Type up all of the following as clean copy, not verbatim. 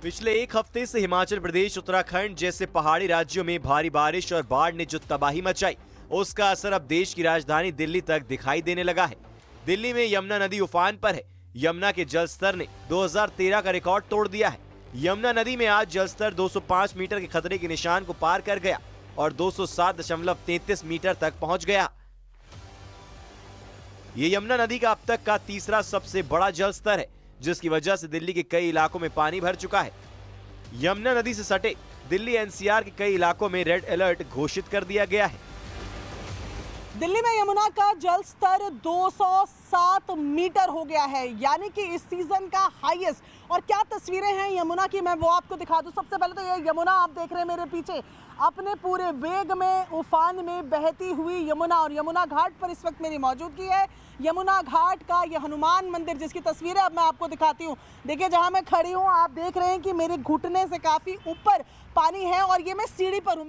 पिछले एक हफ्ते से हिमाचल प्रदेश, उत्तराखंड जैसे पहाड़ी राज्यों में भारी बारिश और बाढ़ ने जो तबाही मचाई, उसका असर अब देश की राजधानी दिल्ली तक दिखाई देने लगा है। दिल्ली में यमुना नदी उफान पर है। यमुना के जल स्तर ने 2013 का रिकॉर्ड तोड़ दिया है। यमुना नदी में आज जल स्तर 205 मीटर के खतरे के निशान को पार कर गया और 207.33 मीटर तक पहुंच गया। ये यमुना नदी का अब तक का तीसरा सबसे बड़ा जल स्तर है, जिसकी वजह से दिल्ली के कई इलाकों में पानी भर चुका है। यमुना नदी से सटे दिल्ली एनसीआर के कई इलाकों में रेड अलर्ट घोषित कर दिया गया है। दिल्ली में यमुना का जल स्तर 207 मीटर हो गया है, यानी कि इस सीजन का हाईएस्ट। और क्या तस्वीरें हैं यमुना की, मैं वो आपको दिखा दूं। सबसे पहले तो ये यमुना आप देख रहे हैं मेरे पीछे, अपने पूरे वेग में उफान में बहती हुई यमुना। और यमुना घाट पर इस वक्त मेरी मौजूदगी है। यमुना घाट का ये हनुमान मंदिर, जिसकी तस्वीरें अब मैं आपको दिखाती हूँ। देखिए, जहाँ मैं खड़ी हूँ आप देख रहे हैं कि मेरे घुटने से काफी ऊपर पानी है और ये मैं सीढ़ी पर हूँ।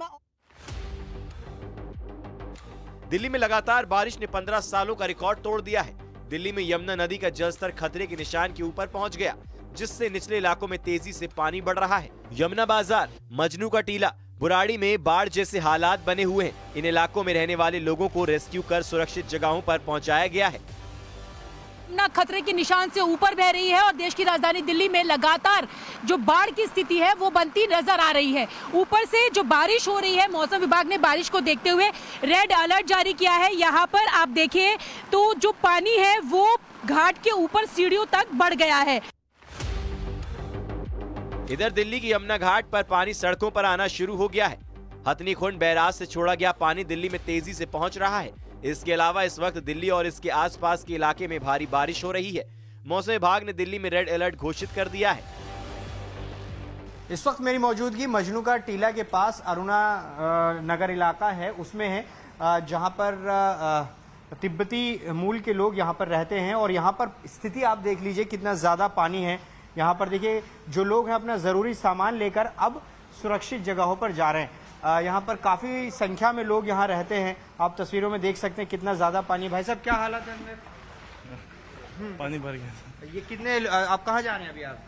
दिल्ली में लगातार बारिश ने 15 सालों का रिकॉर्ड तोड़ दिया है। दिल्ली में यमुना नदी का जलस्तर खतरे के निशान के ऊपर पहुंच गया, जिससे निचले इलाकों में तेजी से पानी बढ़ रहा है। यमुना बाजार, मजनू का टीला, बुराड़ी में बाढ़ जैसे हालात बने हुए हैं। इन इलाकों में रहने वाले लोगों को रेस्क्यू कर सुरक्षित जगहों पर पहुंचाया गया है। यमुना खतरे के निशान से ऊपर बह रही है और देश की राजधानी दिल्ली में लगातार जो बाढ़ की स्थिति है वो बनती नजर आ रही है। ऊपर से जो बारिश हो रही है, मौसम विभाग ने बारिश को देखते हुए रेड अलर्ट जारी किया है। यहाँ पर आप देखिए तो जो पानी है वो घाट के ऊपर सीढ़ियों तक बढ़ गया है। इधर दिल्ली की यमुना घाट पर पानी सड़कों पर आना शुरू हो गया है। हथनीकुंड बैराज से छोड़ा गया पानी दिल्ली में तेजी से पहुंच रहा है। इसके अलावा इस वक्त दिल्ली और इसके आसपास के इलाके में भारी बारिश हो रही है। मौसम विभाग ने दिल्ली में रेड अलर्ट घोषित कर दिया है। इस वक्त मेरी मौजूदगी मजनू का टीला के पास अरुणा नगर इलाका है, उसमें है, जहां पर तिब्बती मूल के लोग यहां पर रहते हैं। और यहां पर स्थिति आप देख लीजिए कितना ज्यादा पानी है। यहाँ पर देखिए जो लोग हैं अपना जरूरी सामान लेकर अब सुरक्षित जगहों पर जा रहे हैं। यहाँ पर काफी संख्या में लोग यहाँ रहते हैं। आप तस्वीरों में देख सकते हैं कितना ज्यादा पानी। भाई साहब, क्या हालत है अंदर? पानी भर गया। ये कितने, आप कहाँ जा रहे हैं अभी? आप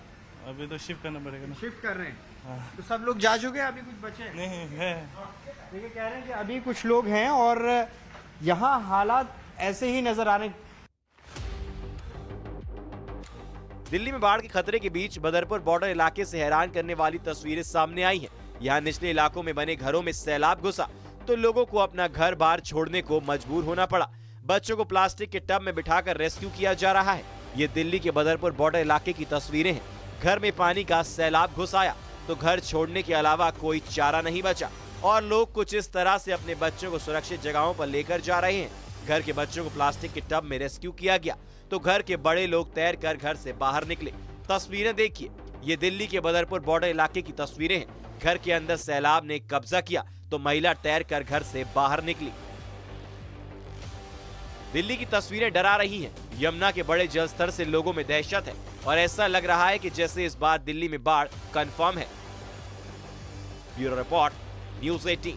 अभी तो शिफ्ट करना पड़ेगा ना। शिफ्ट कर रहे हैं? हाँ। तो सब लोग जा चुके हैं, अभी कुछ बचे नहीं है? देखिए, कह रहे हैं कि अभी कुछ लोग हैं और यहाँ हालात ऐसे ही नजर आ रहे हैं। दिल्ली में बाढ़ के खतरे के बीच बदरपुर बॉर्डर इलाके से हैरान करने वाली तस्वीरें सामने आई हैं। यहाँ निचले इलाकों में बने घरों में सैलाब घुसा तो लोगों को अपना घर बार छोड़ने को मजबूर होना पड़ा। बच्चों को प्लास्टिक के टब में बिठाकर रेस्क्यू किया जा रहा है। ये दिल्ली के बदरपुर बॉर्डर इलाके की तस्वीरें हैं। घर में पानी का सैलाब घुस आया तो घर छोड़ने के अलावा कोई चारा नहीं बचा और लोग कुछ इस तरह से अपने बच्चों को सुरक्षित जगहों पर लेकर जा रहे हैं। घर के बच्चों को प्लास्टिक के टब में रेस्क्यू किया गया तो घर के बड़े लोग तैरकर घर से बाहर निकले। तस्वीरें देखिए, ये दिल्ली के बदरपुर बॉर्डर इलाके की तस्वीरें हैं। घर के अंदर सैलाब ने कब्जा किया तो महिला तैरकर घर से बाहर निकली। दिल्ली की तस्वीरें डरा रही हैं। यमुना के बड़े जलस्तर से लोगों में दहशत है और ऐसा लग रहा है कि जैसे इस बार दिल्ली में बाढ़ कंफर्म है। Bureau report, news 18।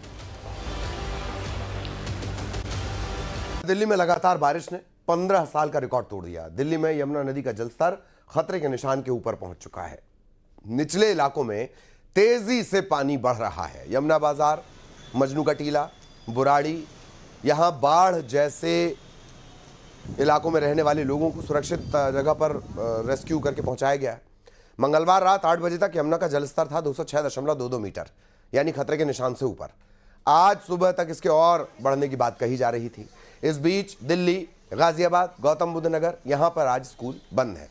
दिल्ली में लगातार बारिश ने 15 साल का रिकॉर्ड तोड़ दिया। दिल्ली में यमुना नदी का जलस्तर खतरे के निशान के ऊपर पहुंच चुका है। निचले इलाकों में तेजी से पानी बढ़ रहा है। यमुना बाजार, मजनू का टीला, बुराड़ी, यहां बाढ़ जैसे इलाकों में रहने वाले लोगों को सुरक्षित जगह पर रेस्क्यू करके पहुंचाया गया है। मंगलवार रात 8 बजे तक यमुना का जलस्तर था 206.22 मीटर, यानी खतरे के निशान से ऊपर। आज सुबह तक इसके और बढ़ने की बात कही जा रही थी। इस बीच दिल्ली, गाजियाबाद, गौतम बुद्ध नगर, यहां पर आज स्कूल बंद है।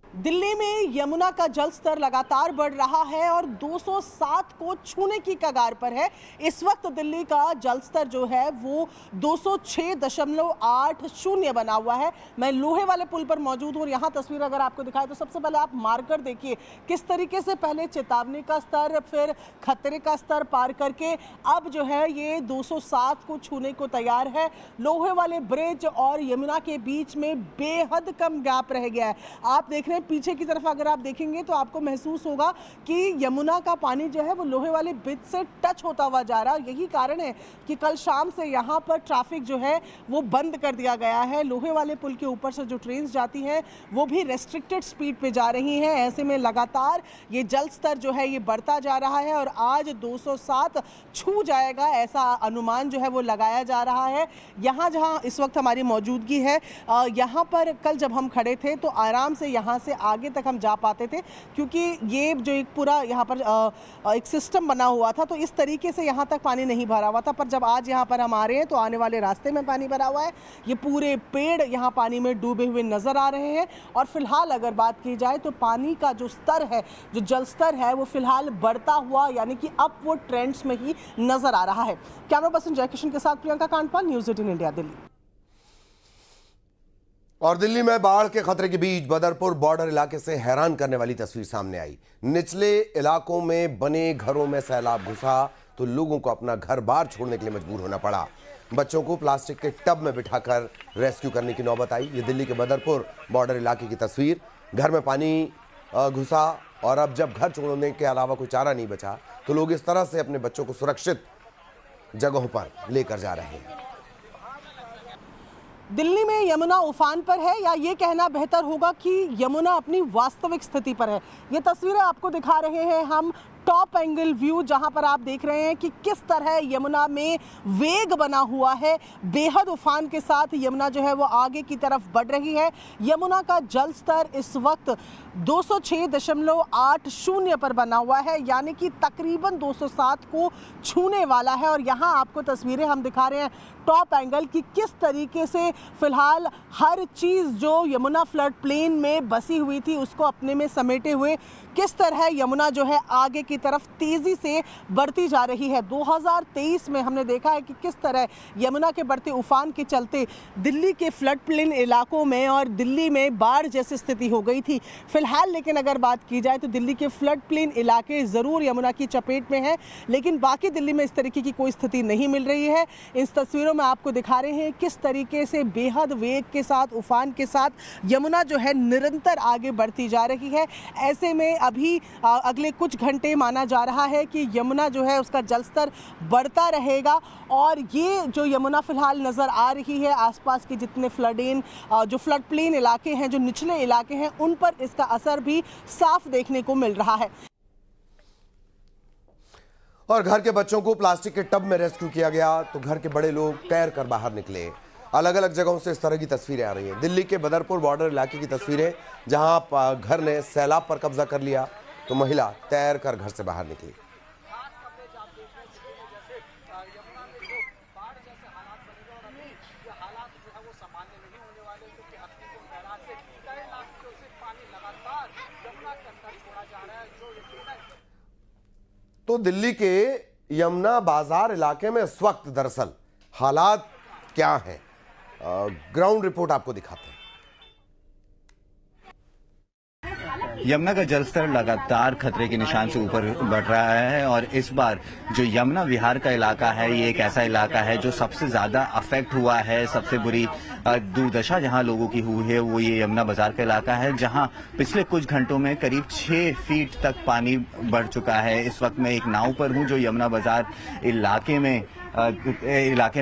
दिल्ली में यमुना का जल स्तर लगातार बढ़ रहा है और 207 को छूने की कगार पर है। इस वक्त दिल्ली का जल स्तर जो है वो 206.80 बना हुआ है। मैं लोहे वाले पुल पर मौजूद हूँ और यहाँ तस्वीर अगर आपको दिखाए तो सबसे पहले आप मार्कर देखिए किस तरीके से पहले चेतावनी का स्तर, फिर खतरे का स्तर पार करके अब जो है ये 207 को छूने को तैयार है। लोहे वाले ब्रिज और यमुना के बीच में बेहद कम गैप रह गया है। आप देख रहे हैं पीछे की तरफ अगर आप देखेंगे तो आपको महसूस होगा कि यमुना का पानी जो है वो लोहे वाले ब्रिज से टच होता हुआ जा रहा है। यही कारण है कि कल शाम से यहाँ पर ट्रैफिक जो है वो बंद कर दिया गया है। लोहे वाले पुल के ऊपर से जो ट्रेन जाती हैं वो भी रेस्ट्रिक्टेड स्पीड पे जा रही हैं। ऐसे में लगातार ये जल स्तर जो है ये बढ़ता जा रहा है और आज 207 छू जाएगा, ऐसा अनुमान जो है वो लगाया जा रहा है। यहाँ जहाँ इस वक्त हमारी मौजूदगी है, यहाँ पर कल जब हम खड़े थे तो आराम से यहाँ से आगे तक हम जा पाते थे, क्योंकि ये जो एक पूरा यहाँ पर एक सिस्टम बना हुआ था, तो इस तरीके से यहाँ तक पानी नहीं भरा हुआ था। पर जब आज यहाँ पर हम आ रहे हैं तो आने वाले रास्ते में पानी भरा हुआ है। ये पूरे पेड़ यहाँ पानी में डूबे हुए नजर आ रहे हैं। और फिलहाल अगर बात की जाए तो पानी का जो स्तर है, जो जल स्तर है, वो फिलहाल बढ़ता हुआ यानी कि अपवर्ड ट्रेंड्स में ही नजर आ रहा है। कैमरा पर्सन जयकिशन के साथ प्रियंका कांडपाल, न्यूज़ 18 इंडिया, दिल्ली। और दिल्ली में बाढ़ के खतरे के बीच बदरपुर बॉर्डर इलाके से हैरान करने वाली तस्वीर सामने आई। निचले इलाकों में बने घरों में सैलाब घुसा तो लोगों को अपना घर बार छोड़ने के लिए मजबूर होना पड़ा। बच्चों को प्लास्टिक के टब में बिठाकर रेस्क्यू करने की नौबत आई। ये दिल्ली के बदरपुर बॉर्डर इलाके की तस्वीर। घर में पानी घुसा और अब जब घर छोड़ने के अलावा कोई चारा नहीं बचा तो लोग इस तरह से अपने बच्चों को सुरक्षित जगहों पर लेकर जा रहे हैं। दिल्ली में यमुना उफान पर है, या ये कहना बेहतर होगा कि यमुना अपनी वास्तविक स्थिति पर है। ये तस्वीरें आपको दिखा रहे हैं हम, टॉप एंगल व्यू, जहां पर आप देख रहे हैं कि किस तरह यमुना में वेग बना हुआ है। बेहद उफान के साथ यमुना जो है वो आगे की तरफ बढ़ रही है। यमुना का जल स्तर इस वक्त 206.80 पर बना हुआ है, यानी कि तकरीबन 207 को छूने वाला है। और यहाँ आपको तस्वीरें हम दिखा रहे हैं टॉप एंगल की किस तरीके से फिलहाल हर चीज़ जो यमुना फ्लड प्लेन में बसी हुई थी उसको अपने में समेटे हुए किस तरह यमुना जो है आगे की तरफ तेज़ी से बढ़ती जा रही है। 2023 में हमने देखा है कि किस तरह यमुना के बढ़ते उफान के चलते दिल्ली के फ्लड प्लेन इलाकों में और दिल्ली में बाढ़ जैसी स्थिति हो गई थी। फिलहाल लेकिन अगर बात की जाए तो दिल्ली के फ्लड प्लेन इलाके ज़रूर यमुना की चपेट में हैं, लेकिन बाकी दिल्ली में इस तरीके की कोई स्थिति नहीं मिल रही है। इस तस्वीरों में आपको दिखा रहे हैं किस तरीके से बेहद वेग के साथ, उफान के साथ यमुना जो है निरंतर आगे बढ़ती जा रही है। ऐसे में अभी अगले कुछ घंटे माना जा रहा है कि यमुना जो है उसका जलस्तर बढ़ता रहेगा। और ये जो यमुना फिलहाल नज़र आ रही है, आसपास के जितने जो फ्लड प्लेन इलाके हैं, जो निचले इलाके हैं, उन पर इसका असर भी साफ देखने को मिल रहा है। और घर के बच्चों को प्लास्टिक के टब में रेस्क्यू किया गया तो घर के बड़े लोग तैर कर बाहर निकले। अलग अलग जगहों से इस तरह की तस्वीरें आ रही हैं। दिल्ली के बदरपुर बॉर्डर इलाके की तस्वीरें, जहां घर ने सैलाब पर कब्जा कर लिया तो महिला तैर कर घर से बाहर निकली। तो दिल्ली के यमुना बाजार इलाके में इस वक्त दरअसल हालात क्या हैं, ग्राउंड रिपोर्ट आपको दिखाते हैं। यमुना का जलस्तर लगातार खतरे के निशान से ऊपर बढ़ रहा है और इस बार जो यमुना विहार का इलाका है, ये एक ऐसा इलाका है जो सबसे ज्यादा अफेक्ट हुआ है। सबसे बुरी दुर्दशा जहां लोगों की हुई है वो ये यमुना बाजार का इलाका है, जहां पिछले कुछ घंटों में करीब 6 फीट तक पानी बढ़ चुका है। इस वक्त मैं एक नाव पर हूं जो यमुना बाजार इलाके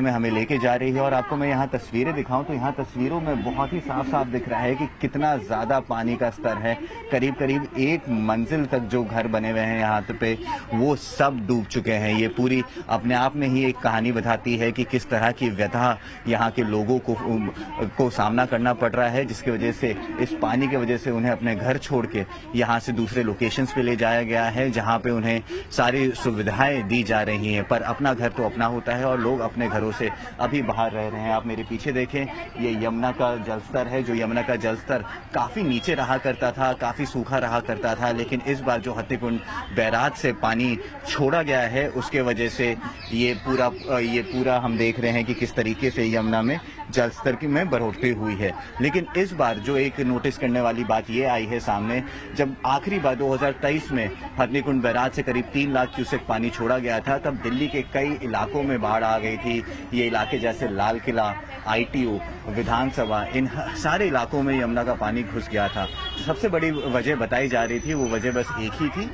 में हमें लेके जा रही है और आपको मैं यहाँ तस्वीरें दिखाऊं तो यहाँ तस्वीरों में बहुत ही साफ साफ दिख रहा है कि कितना ज्यादा पानी का स्तर है। करीब करीब 1 मंजिल तक जो घर बने हुए हैं यहाँ पे वो सब डूब चुके हैं। ये पूरी अपने आप में ही एक कहानी बताती है कि किस तरह की व्यथा यहाँ के लोगों को सामना करना पड़ रहा है, जिसकी वजह से इस पानी की वजह से उन्हें अपने घर छोड़ के यहाँ से दूसरे लोकेशंस पे ले जाया गया है, जहाँ पे उन्हें सारी सुविधाएं दी जा रही हैं। पर अपना घर तो अपना होता है और लोग अपने घरों से अभी बाहर रह रहे हैं। आप मेरे पीछे देखें, ये यमुना का जलस्तर है। जो यमुना का जलस्तर काफी नीचे रहा करता था, काफी सूखा रहा करता था, लेकिन इस बार जो हत्तीकुंड बैराज से पानी छोड़ा गया है उसके वजह से ये पूरा हम देख रहे हैं कि किस तरीके से यमुना में जल स्तर की में बढ़ोतरी हुई है। लेकिन इस बार जो एक नोटिस करने वाली बात ये आई है सामने, जब आखिरी बार 2023 में हथनीकुंड बैराज से करीब 3 लाख क्यूसेक पानी छोड़ा गया था, तब दिल्ली के कई इलाकों में बाढ़ आ गई थी। ये इलाके जैसे लाल किला, ITO, विधानसभा, इन सारे इलाकों में यमुना का पानी घुस गया था। सबसे बड़ी वजह बताई जा रही थी, वो वजह बस एक ही थी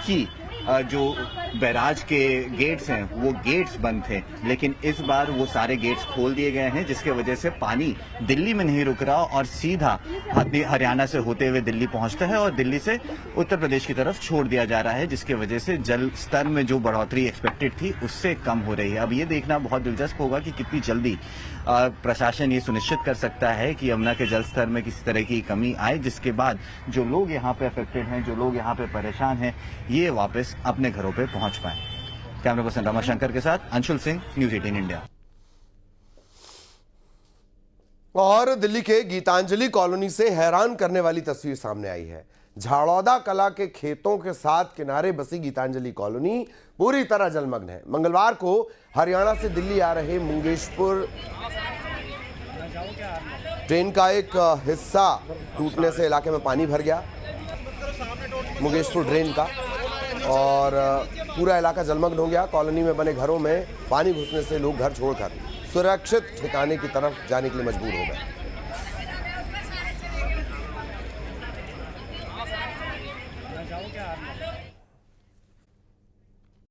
कि जो बैराज के गेट्स हैं वो गेट्स बंद थे। लेकिन इस बार वो सारे गेट्स खोल दिए गए हैं, जिसके वजह से पानी दिल्ली में नहीं रुक रहा और सीधा हरियाणा से होते हुए दिल्ली पहुंचता है और दिल्ली से उत्तर प्रदेश की तरफ छोड़ दिया जा रहा है, जिसके वजह से जल स्तर में जो बढ़ोतरी एक्सपेक्टेड थी उससे कम हो रही है। अब ये देखना बहुत दिलचस्प होगा कि कितनी जल्दी प्रशासन ये सुनिश्चित कर सकता है कि यमुना के जल स्तर में किसी तरह की कमी आए, जिसके बाद जो लोग यहाँ पे अफेक्टेड हैं, जो लोग यहाँ पे परेशान हैं, ये वापस अपने घरों पे पहुंच पाए। कैमरा पर्सन रमाशंकर के साथ अंशुल सिंह, न्यूज़ 18 इंडिया। और दिल्ली के गीतांजलि कॉलोनी से हैरान करने वाली तस्वीर सामने आई है। झाड़ौदा कला के खेतों के साथ किनारे बसी गीतांजलि कॉलोनी पूरी तरह जलमग्न है। मंगलवार को हरियाणा से दिल्ली आ रहे मुंगेशपुर ट्रेन का एक हिस्सा टूटने से इलाके में पानी भर गया, मुंगेशपुर ड्रेन का, और पूरा इलाका जलमग्न हो गया। कॉलोनी में बने घरों में पानी घुसने से लोग घर छोड़कर सुरक्षित ठिकाने की तरफ जाने के लिए मजबूर हो गए।